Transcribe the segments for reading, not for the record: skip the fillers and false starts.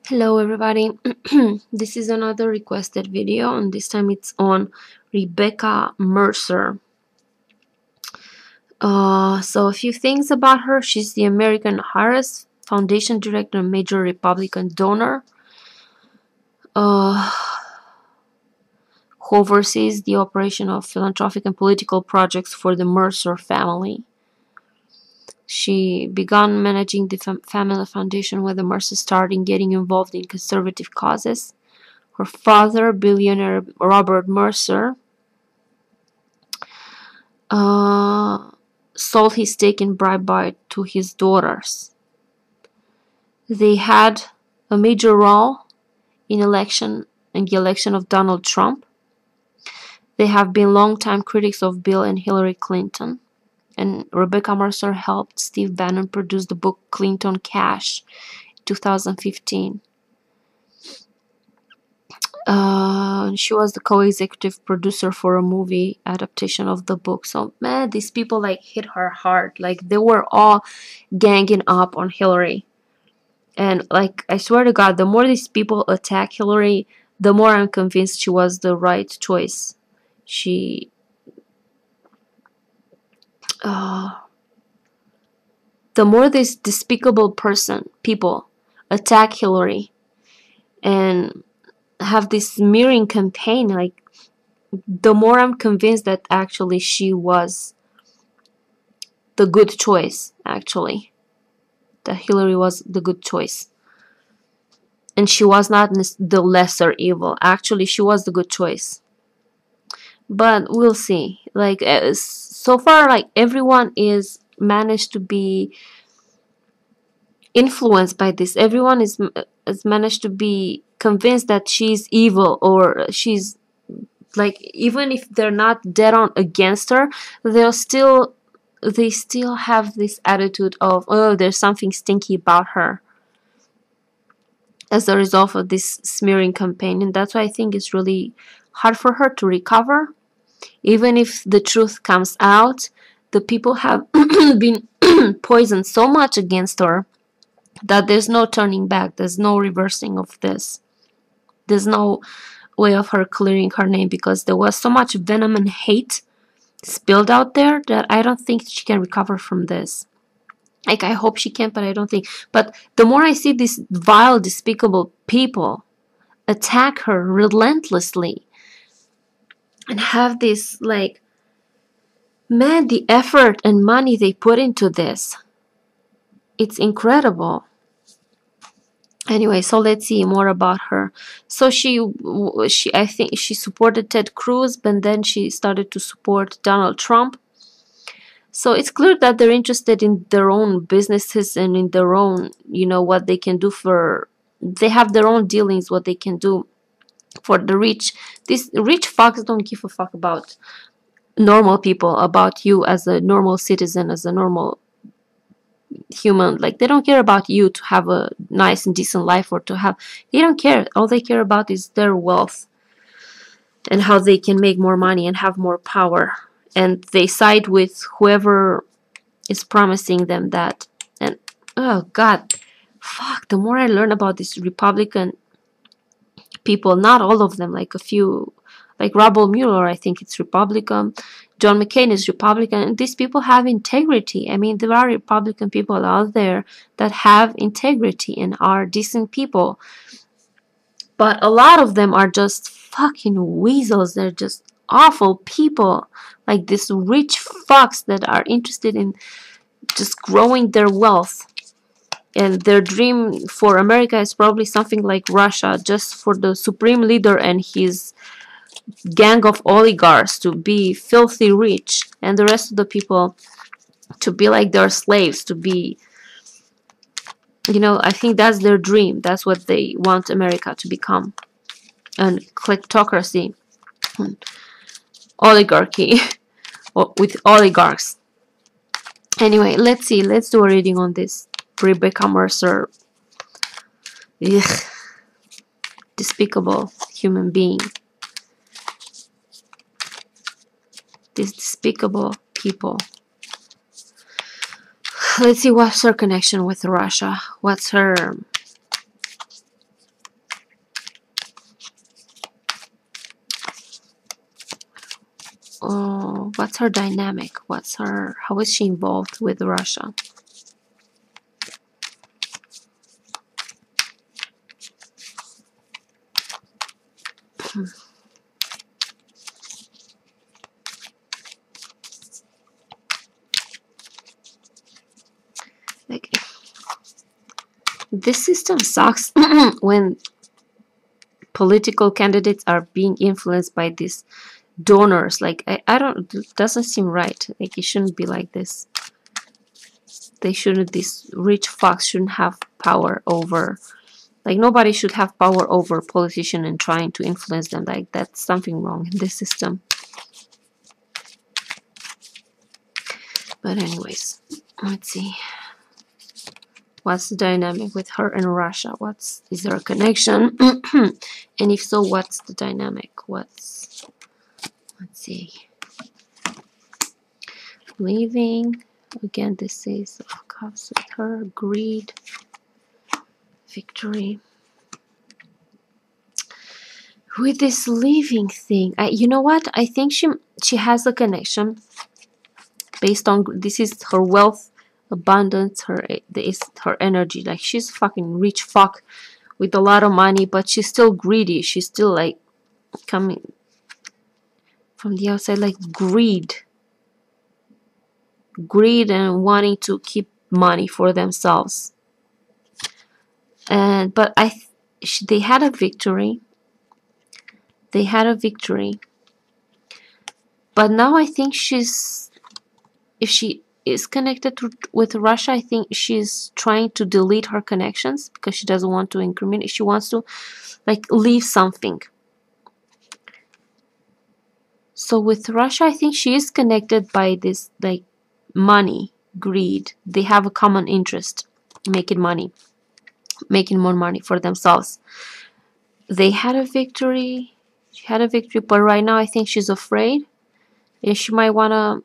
Hello everybody. This is another requested video, and this time it's on Rebekah Mercer. So a few things about her. She's the American Harris Foundation Director and major Republican donor, who oversees the operation of philanthropic and political projects for the Mercer family. She began managing the family foundation when the Mercer started getting involved in conservative causes. Her father, billionaire Robert Mercer, sold his stake in Breitbart to his daughters. They had a major role in the election of Donald Trump. They have been longtime critics of Bill and Hillary Clinton. And Rebekah Mercer helped Steve Bannon produce the book Clinton Cash in 2015. She was the co-executive producer for a movie adaptation of the book. So man, these people like hit her hard. Like they were all ganging up on Hillary. And like I swear to God, the more these people attack Hillary, the more I'm convinced she was the right choice. The more this despicable people attack Hillary and have this smearing campaign, like the more I'm convinced that actually she was the good choice, actually. That Hillary was the good choice. And she was not the lesser evil. Actually, she was the good choice. But we'll see. Like, so far, like, everyone is managed to be influenced by this. Everyone has managed to be convinced that she's evil, or she's like, even if they're not dead on against her, they still have this attitude of, oh, there's something stinky about her, as a result of this smearing campaign. And that's why I think it's really hard for her to recover. Even if the truth comes out, the people have been poisoned so much against her that there's no turning back. There's no reversing of this. There's no way of her clearing her name, because there was so much venom and hate spilled out there that I don't think she can recover from this. Like, I hope she can, but I don't think. But the more I see these vile, despicable people attack her relentlessly and have this, like, man, the effort and money they put into this, it's incredible. Anyway, so let's see more about her. So I think she supported Ted Cruz, but then she started to support Donald Trump. So it's clear that they're interested in their own businesses and in their own, what they can do they have their own dealings, what they can do for the rich. These rich fucks don't give a fuck about normal people, about you as a normal citizen, as a normal human. Like, they don't care about you to have a nice and decent life, or they don't care. All they care about is their wealth and how they can make more money and have more power. And they side with whoever is promising them that. And oh God, fuck, the more I learn about these Republican people, not all of them, like a few, like Robert Mueller, I think it's Republican. John McCain is Republican. And these people have integrity. I mean, there are Republican people out there that have integrity and are decent people. But a lot of them are just fucking weasels. They're just awful people. Like these rich fucks that are interested in just growing their wealth. And their dream for America is probably something like Russia, just for the supreme leader and his gang of oligarchs to be filthy rich, and the rest of the people to be like their slaves, to be, I think that's their dream. That's what they want America to become. And kleptocracy, oligarchy, with oligarchs. Anyway, let's see. Let's do a reading on this Rebekah Mercer. Ugh. Despicable human being. These despicable people. Let's see, what's her connection with Russia? What's her what's her dynamic? How is she involved with Russia? Like, this system sucks when political candidates are being influenced by these donors. Like, I don't, it doesn't seem right. Like, it shouldn't be like this. They shouldn't, these rich fucks shouldn't have power over, like, nobody should have power over politicians and trying to influence them. Like, that's something wrong in this system. But anyways, let's see. What's the dynamic with her and Russia? Is there a connection? And if so, what's the dynamic? Let's see. Leaving. Again, this is of cups with her. Greed. Victory. With this leaving thing, you know what? I think she has a connection based on, this is her wealth, abundance, her energy. Like, she's fucking rich fuck with a lot of money, but she's still greedy. She's still like coming from the outside, like greed and wanting to keep money for themselves. And but they had a victory. But now I think if she is connected with Russia, I think she's trying to delete her connections because she doesn't want to incriminate. She wants to like leave something. So with Russia, I think she is connected by this like money, greed. They have a common interest, making money, making more money for themselves. They had a victory. She had a victory, but right now I think she's afraid, and she might wanna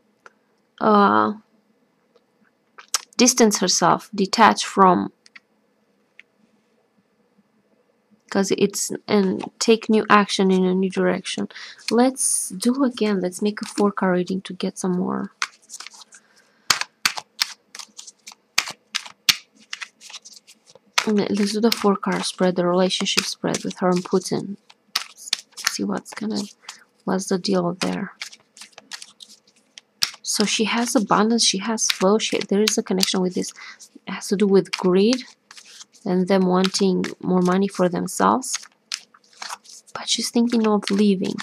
distance herself, detach from, because and take new action in a new direction. Let's make a 4-card reading to get some more. Let's do the 4-card spread, the relationship spread with her and Putin. See what's the deal there. So she has abundance, she has flow, there is a connection with this. It has to do with greed and them wanting more money for themselves. But she's thinking of leaving.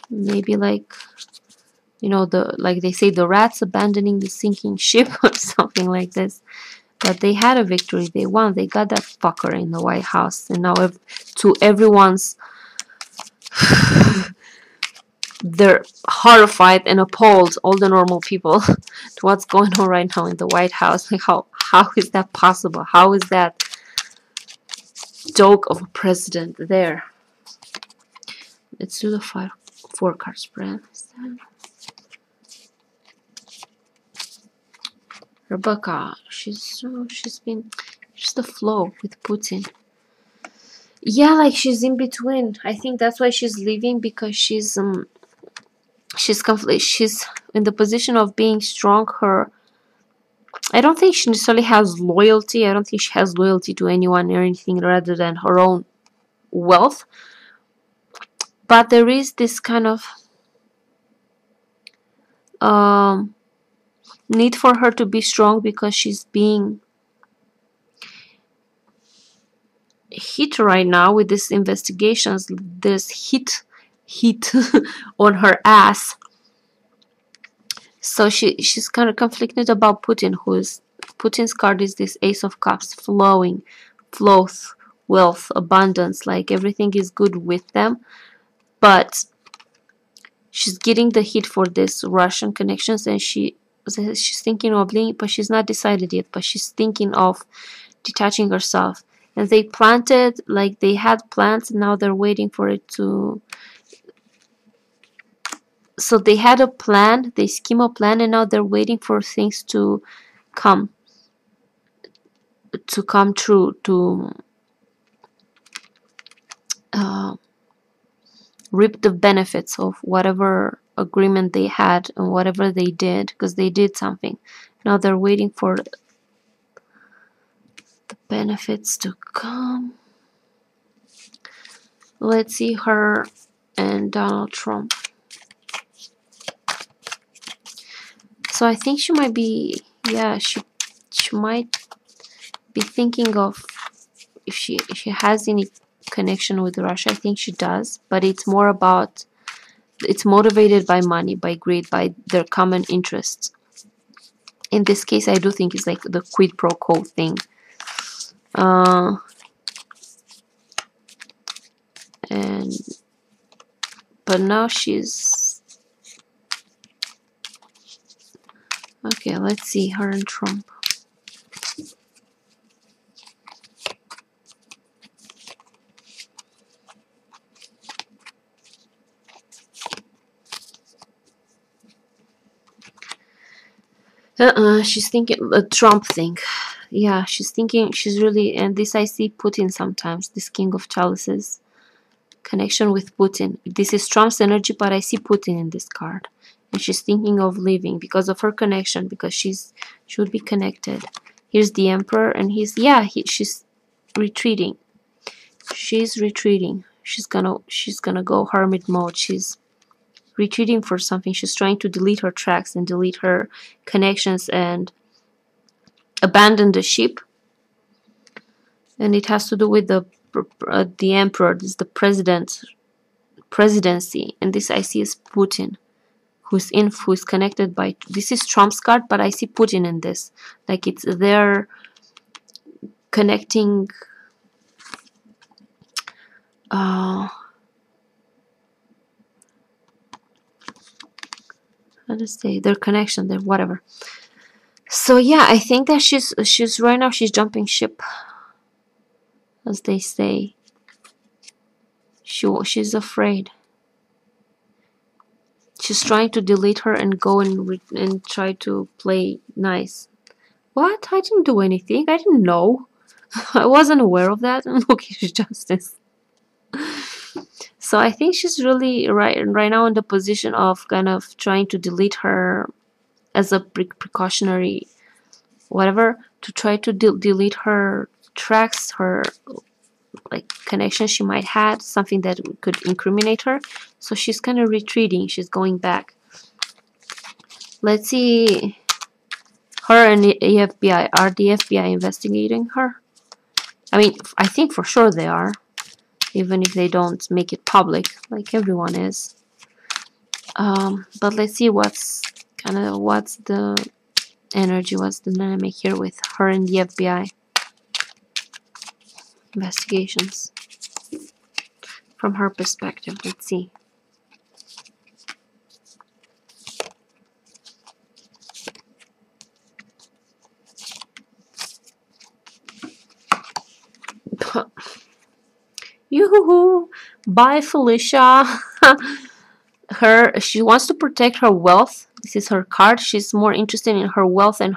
Maybe like, you know, like they say, the rats abandoning the sinking ship or something like this. But they had a victory. They won. They got that fucker in the White House. And now to everyone's they're horrified and appalled, all the normal people, to what's going on right now in the White House. Like, how is that possible? How is that joke of a president there? Let's do the 4-card spread. Rebekah, she's the flow with Putin. Yeah, like she's in between. I think that's why she's leaving, because she's in the position of being strong. I don't think she necessarily has loyalty. I don't think she has loyalty to anyone or anything rather than her own wealth. But there is this kind of need for her to be strong, because she's being hit right now with these investigations. There's heat on her ass. So she's kind of conflicted about Putin. Putin's card is this Ace of Cups, flowing, wealth, abundance, like everything is good with them. But she's getting the hit for this Russian connections, and she's thinking of leaving, but she's not decided yet. But she's thinking of detaching herself. And they planted, like they had plans, and now they're waiting for it to. So they had a plan, they scheme a plan, and now they're waiting for things to come true, to reap the benefits of whatever agreement they had and whatever they did, because they did something. Now they're waiting for the benefits to come. Let's see her and Donald Trump. So I think she might be, yeah, she might be thinking of if she has any connection with Russia. I think she does, but it's more about, it's motivated by money, by greed, by their common interests. In this case, I do think it's like the quid pro quo thing. But now she's okay. Let's see her and Trump. She's thinking a Trump thing. Yeah, she's thinking, she's really, and this I see Putin sometimes, this King of Chalices. Connection with Putin. This is Trump's energy, but I see Putin in this card. And she's thinking of leaving because of her connection, because she would be connected. Here's the Emperor, and she's retreating. She's retreating. She's gonna go hermit mode. She's retreating for something. She's trying to delete her tracks and delete her connections and abandon the ship. And it has to do with the Emperor. This is the presidency, and this I see is Putin, who's connected by, this is Trump's card, but I see Putin in this, like it's their connecting. How to say, their connection, their whatever. So yeah, I think that she's right now she's jumping ship, as they say. She's afraid. She's trying to delete her and go and try to play nice. What? I didn't do anything. I didn't know. I wasn't aware of that. Okay, she's justice. So I think she's really right now in the position of kind of trying to delete her as a precautionary whatever, to try to delete her tracks, her like connection she might have, something that could incriminate her. So she's kind of retreating. She's going back. Let's see her and the FBI. Are the FBI investigating her? I mean, I think for sure they are, even if they don't make it public, like everyone is. But let's see what's the energy, what's the dynamic here with her and the FBI investigations from her perspective. Let's see. Yoo-hoo-hoo! Bye, Felicia. She wants to protect her wealth. This is her card. She's more interested in her wealth and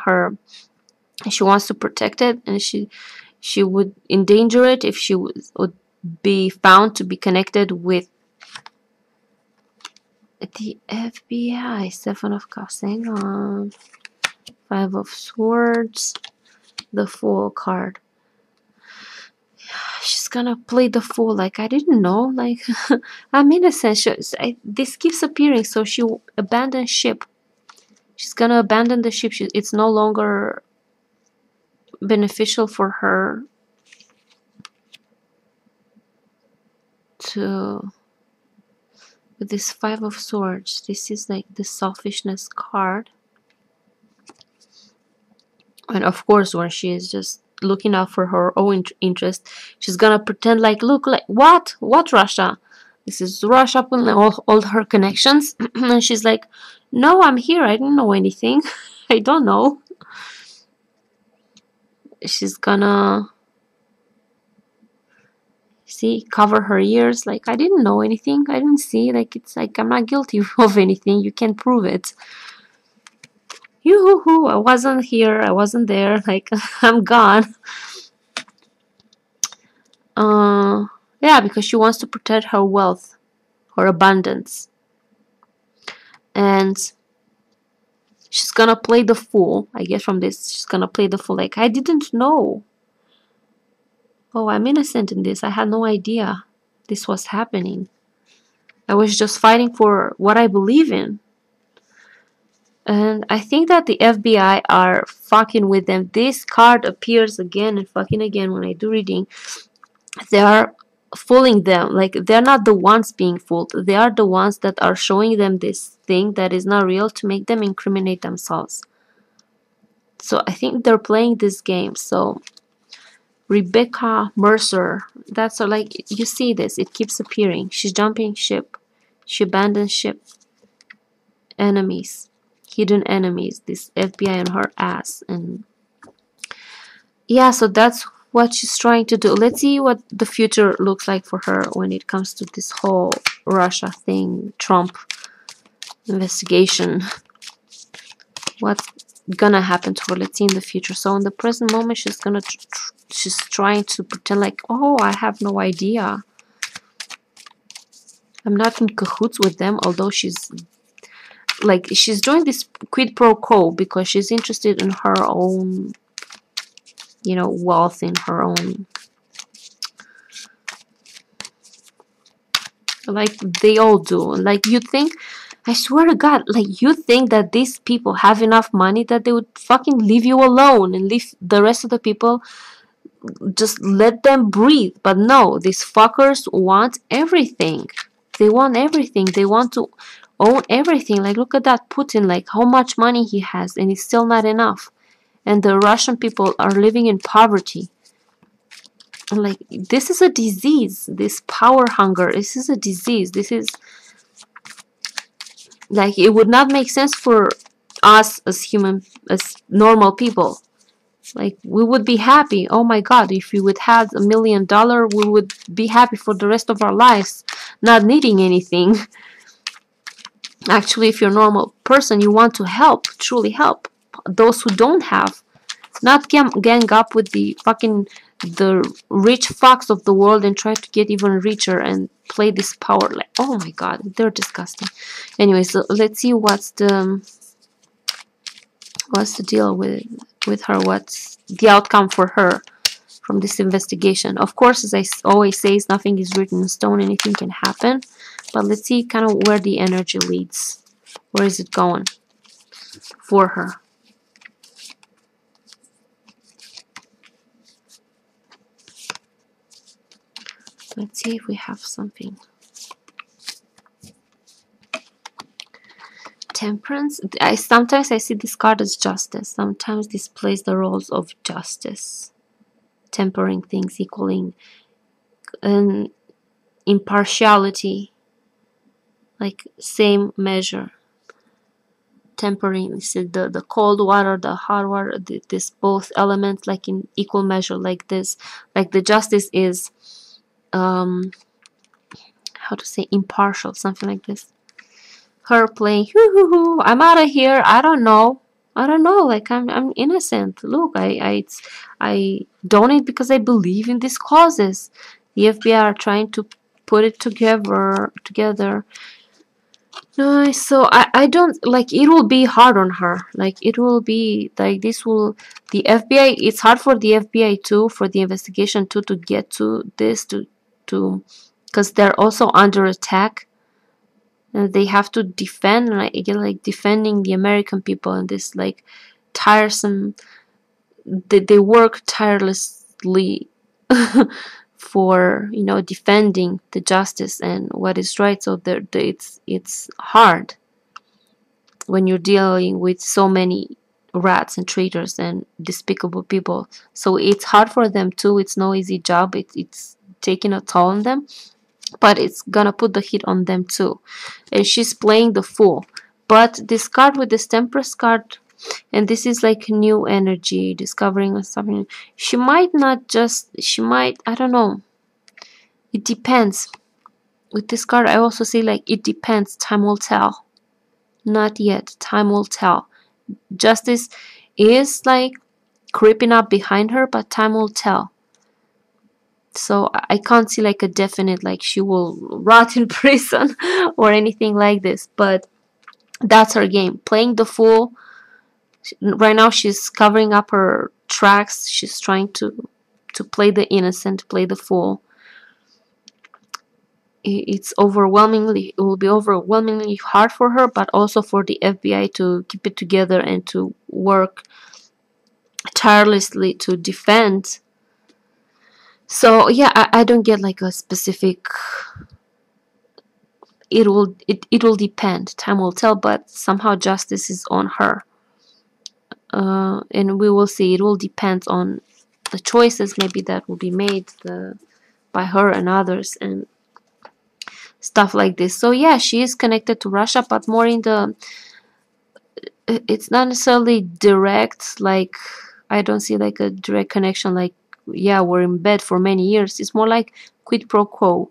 she wants to protect it, and she would endanger it if she would be found to be connected with the FBI. Seven of Cups. Hang on. Five of Swords. The Fool card. She's gonna play the fool, like I didn't know, like I'm innocent. This keeps appearing, so she abandoned ship. She's gonna abandon the ship. It's no longer beneficial for her to, with this Five of Swords. This is like the selfishness card, and of course when she is just looking out for her own interest, she's gonna pretend like, look, like what Russia, this is Russia, putting all her connections. And she's like, no, I'm here, I didn't know anything. I don't know. She's gonna see, cover her ears, like I didn't know anything, I didn't see, like it's like I'm not guilty of anything, you can't prove it. Yoo-hoo-hoo, I wasn't here, I wasn't there, like I'm gone. Yeah, because she wants to protect her wealth, her abundance. And she's gonna play the fool. I guess from this, she's gonna play the fool. Like, I didn't know. Oh, I'm innocent in this. I had no idea this was happening. I was just fighting for what I believe in. And I think that the FBI are fucking with them. This card appears again and fucking again when I do reading. They are fooling them. Like, they're not the ones being fooled. They are the ones that are showing them this thing that is not real to make them incriminate themselves. So I think they're playing this game. So Rebekah Mercer, that's like, you see this, it keeps appearing. She's jumping ship. She abandoned ship. Enemies. Hidden enemies. This FBI on her ass. And yeah, so that's what she's trying to do. Let's see what the future looks like for her when it comes to this whole Russia thing, Trump investigation. What's gonna happen to her? Let's see in the future. So in the present moment, she's trying to pretend like, oh, I have no idea. I'm not in cahoots with them, although she's doing this quid pro quo because she's interested in her own, you know, wealth, in her own, like they all do. Like, you think, I swear to God, like, you think that these people have enough money that they would fucking leave you alone and leave the rest of the people, just let them breathe. But no, these fuckers want everything. They want everything. They want to own everything. Like, look at that Putin, like how much money he has, and it's still not enough. And the Russian people are living in poverty. Like, this is a disease. This power hunger, this is a disease. This is, like, it would not make sense for us as normal people. Like, we would be happy. Oh my God, if we would have $1 million, we would be happy for the rest of our lives, not needing anything. Actually, if you're a normal person, you want to help, truly help those who don't have. Not gang up with the rich fucks of the world and try to get even richer and play this power. Like, oh my God, they're disgusting. Anyway, so let's see what's the deal with her. What's the outcome for her from this investigation? Of course, as I always say, nothing is written in stone. Anything can happen. But let's see kind of where the energy leads. Where is it going for her? Let's see if we have something. Temperance. Sometimes I see this card as justice. Sometimes this plays the roles of justice. Tempering things, equaling impartiality. Like, same measure. Tempering, the cold water, the hot water, this both elements, like in equal measure, like this. Like, the justice is how to say, impartial, something like this. Her playing, hoo, I'm out of here. I don't know. Like, I'm innocent. Look, I donate because I believe in these causes. The FBI are trying to put it together. No, so I don't, like, it will be hard on her. Like, it will be like, this will, the FBI, it's hard for the FBI too, for the investigation too, to get to this, to because they're also under attack. And they have to defend, like defending the American people in this, like, tiresome, they work tirelessly for, you know, defending the justice and what is right. So it's hard when you're dealing with so many rats and traitors and despicable people. So it's hard for them too. It's no easy job. It's taking a toll on them. But it's gonna put the hit on them too. And she's playing the fool. But this card with this Temperance card, and this is like new energy, discovering something. She might not just, I don't know. It depends. With this card, I also say, like, it depends. Time will tell. Not yet. Time will tell. Justice is, like, creeping up behind her, but time will tell. So I can't see like a definite like she will rot in prison or anything like this, but that's her game, playing the fool. Right now she's covering up her tracks. She's trying to play the innocent, play the fool. It will be overwhelmingly hard for her, but also for the FBI to keep it together and to work tirelessly to defend. So yeah, I don't get like a specific. It will depend. Time will tell, but somehow justice is on her, and we will see. It will depend on the choices maybe that will be made by her and others and stuff like this. So yeah, she is connected to Russia, but more in the. It's not necessarily direct. Like I don't see like a direct connection. Like yeah, we're in bed for many years. It's more like quid pro quo.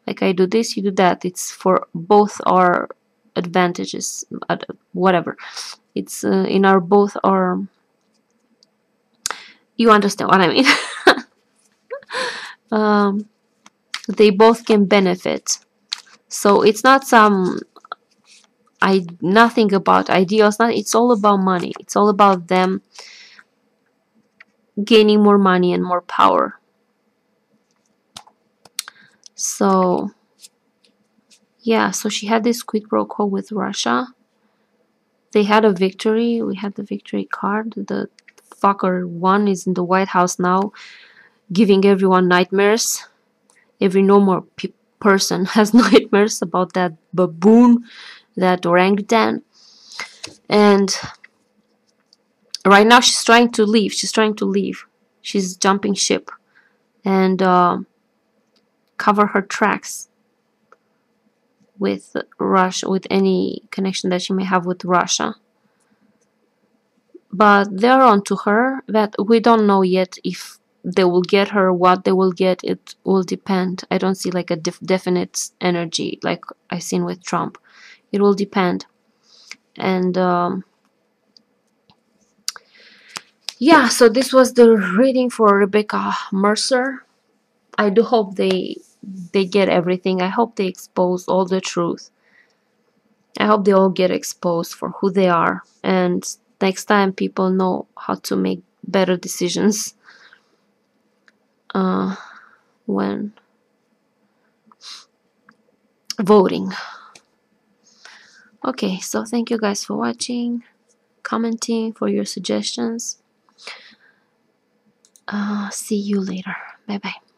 Like I do this, you do that. It's for both our advantages, whatever. It's in our both our. You understand what I mean? They both can benefit. So it's not nothing about ideals. It's all about money. It's all about them gaining more money and more power. So yeah, so she had this quid pro quo with Russia. They had a victory. We had the victory card. The fucker one is in the White House now, giving everyone nightmares. Every normal person has nightmares about that baboon, that orangutan. And right now she's trying to leave. She's jumping ship and cover her tracks with Russia, with any connection that she may have with Russia. But they're on to her. That we don't know yet if they will get her, what they will get. It will depend. I don't see like a definite energy like I seen with Trump. It will depend. And yeah, so this was the reading for Rebekah Mercer. I do hope they get everything. I hope they expose all the truth. I hope they all get exposed for who they are, and next time people know how to make better decisions when voting. Okay, so thank you guys for watching, commenting, for your suggestions. See you later. Bye bye.